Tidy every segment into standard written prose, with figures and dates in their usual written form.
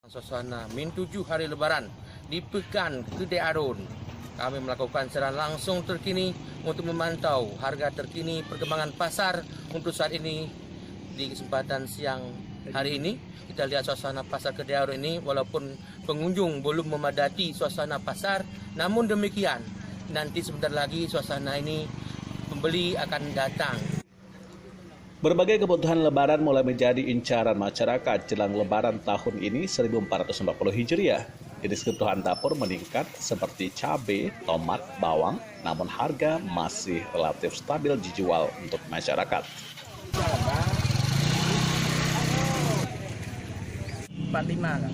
Suasana Min 7 hari Lebaran di Pekan Kedai Arun. Kami melakukan secara langsung terkini untuk memantau harga terkini perkembangan pasar untuk saat ini. Di kesempatan siang hari ini kita lihat suasana pasar Kedai Arun ini, walaupun pengunjung belum memadati suasana pasar, namun demikian nanti sebentar lagi suasana ini pembeli akan datang. Berbagai kebutuhan lebaran mulai menjadi incaran masyarakat jelang lebaran tahun ini 1440 Hijriah. Jenis kebutuhan dapur meningkat seperti cabai, tomat, bawang, namun harga masih relatif stabil dijual untuk masyarakat. 45 lah.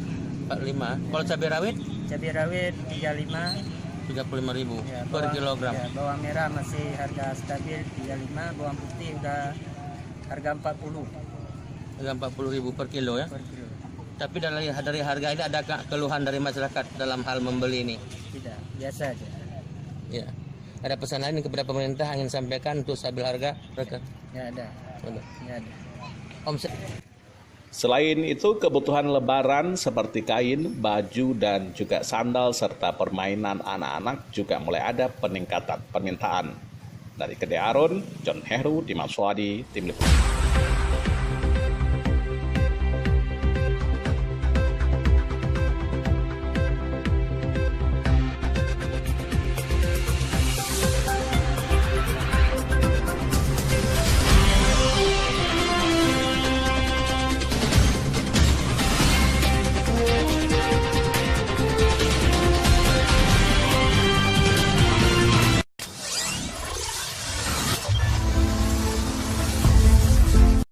45. Kalau cabai rawit Cabai rawit 35 35.000 ya, per kilogram. Ya, bawang merah masih harga stabil 35, bawang putih udah harga 40 Harga 40.000 per kilo ya. per kilo. Tapi dari harga ini ada keluhan dari masyarakat dalam hal membeli ini? Tidak, biasa aja. Ya. Ada pesan lain kepada pemerintah ingin sampaikan untuk stabil harga mereka? Ya ada. Ada. Ya ada. Omset. Selain itu, kebutuhan lebaran seperti kain, baju, dan juga sandal serta permainan anak-anak juga mulai ada peningkatan permintaan. Dari Kedai Arun, John Heru, Dimas Wadi, Tim Liputan.